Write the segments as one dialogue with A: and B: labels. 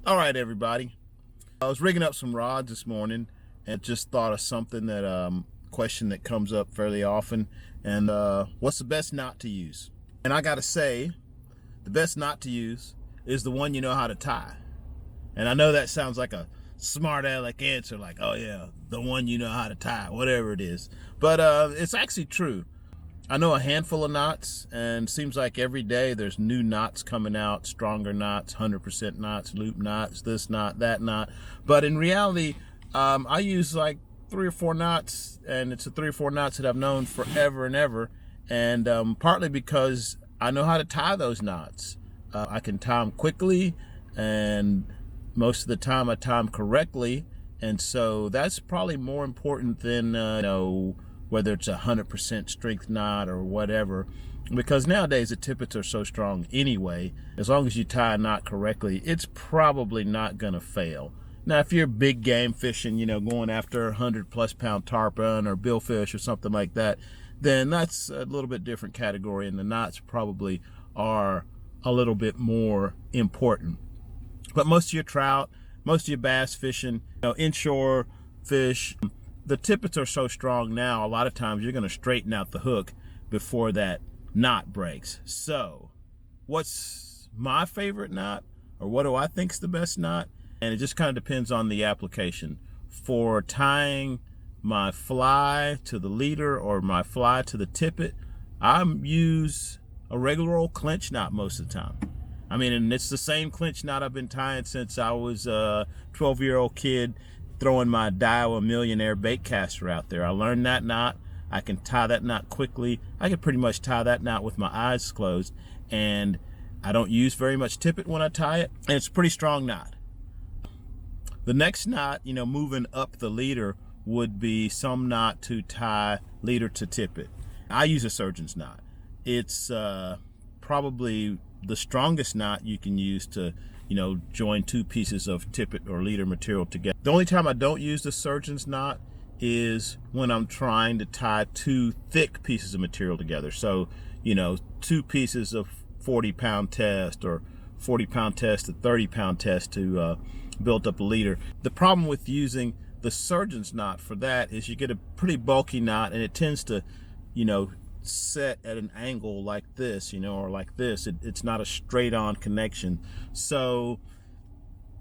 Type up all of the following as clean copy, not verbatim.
A: All right, everybody. I was rigging up some rods this morning and just thought of something that question that comes up fairly often. And what's the best knot to use? And I gotta say, the best knot to use is the one you know how to tie. And I know that sounds like a smart aleck answer, like, oh yeah, the one you know how to tie, whatever it is. But it's actually true. I know a handful of knots, and it seems like every day there's new knots coming out, stronger knots, 100% knots, loop knots, this knot, that knot. But in reality, I use like 3 or 4 knots, and it's the 3 or 4 knots that I've known forever and ever. And partly because I know how to tie those knots. I can tie them quickly, and most of the time I tie them correctly. And so that's probably more important than, whether it's 100% strength knot or whatever, because nowadays the tippets are so strong anyway. As long as you tie a knot correctly, it's probably not gonna fail. Now, if you're big game fishing, going after 100+ pound tarpon or billfish or something like that, then that's a little bit different category, and the knots probably are a little bit more important. But most of your trout, most of your bass fishing, inshore fish, the tippets are so strong now, a lot of times you're going to straighten out the hook before that knot breaks. So what's my favorite knot, or what do I think is the best knot? And it just kind of depends on the application. For tying my fly to the leader or my fly to the tippet, I use a regular old clinch knot most of the time. I mean, and it's the same clinch knot I've been tying since I was a 12-year-old kid, throwing my Daiwa Millionaire bait caster out there. I learned that knot. I can tie that knot quickly. I can pretty much tie that knot with my eyes closed, and I don't use very much tippet when I tie it, and it's a pretty strong knot. The next knot, moving up the leader, would be some knot to tie leader to tippet. I use a surgeon's knot. It's probably the strongest knot you can use to join 2 pieces of tippet or leader material together. The only time I don't use the surgeon's knot is when I'm trying to tie 2 thick pieces of material together. So, 2 pieces of 40-pound test or 40-pound test to 30-pound test to build up a leader. The problem with using the surgeon's knot for that is you get a pretty bulky knot, and it tends to, set at an angle like this, or like this. It's not a straight on connection. So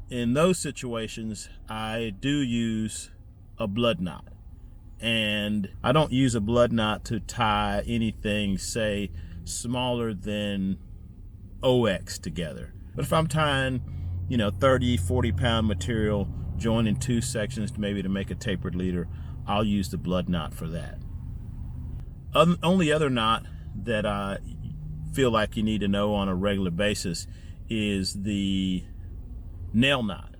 A: in those situations, I do use a blood knot, and I don't use a blood knot to tie anything, say, smaller than OX together. But if I'm tying, 30, 40-pound material, joining 2 sections maybe to make a tapered leader, I'll use the blood knot for that. Only other knot that I feel like you need to know on a regular basis is the nail knot,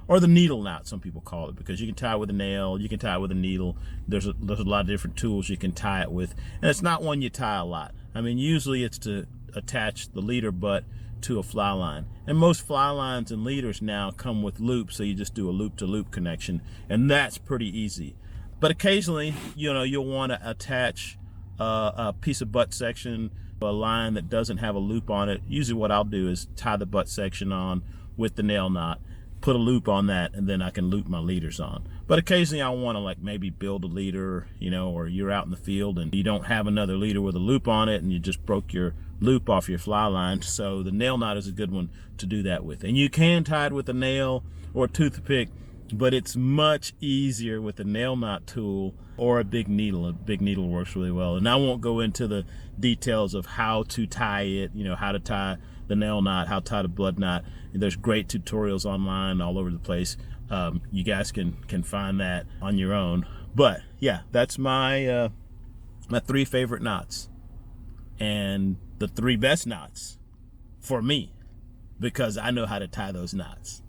A: or the needle knot, some people call it, because you can tie with a nail, you can tie with a needle. There's a lot of different tools you can tie it with, and it's not one you tie a lot. I mean, usually it's to attach the leader butt to a fly line, and most fly lines and leaders now come with loops, so you just do a loop-to-loop connection, and that's pretty easy. But occasionally, you'll want to attach a piece of butt section, a line that doesn't have a loop on it. Usually what I'll do is tie the butt section on with the nail knot, put a loop on that, and then I can loop my leaders on. But occasionally I want to maybe build a leader, or you're out in the field and you don't have another leader with a loop on it, and you just broke your loop off your fly line. So the nail knot is a good one to do that with. And you can tie it with a nail or a toothpick, but it's much easier with a nail knot tool or a big needle. A big needle works really well. And I won't go into the details of how to tie it, how to tie the nail knot, how to tie the blood knot. There's great tutorials online all over the place. You guys can find that on your own. But yeah, that's my 3 favorite knots, and the 3 best knots for me, because I know how to tie those knots.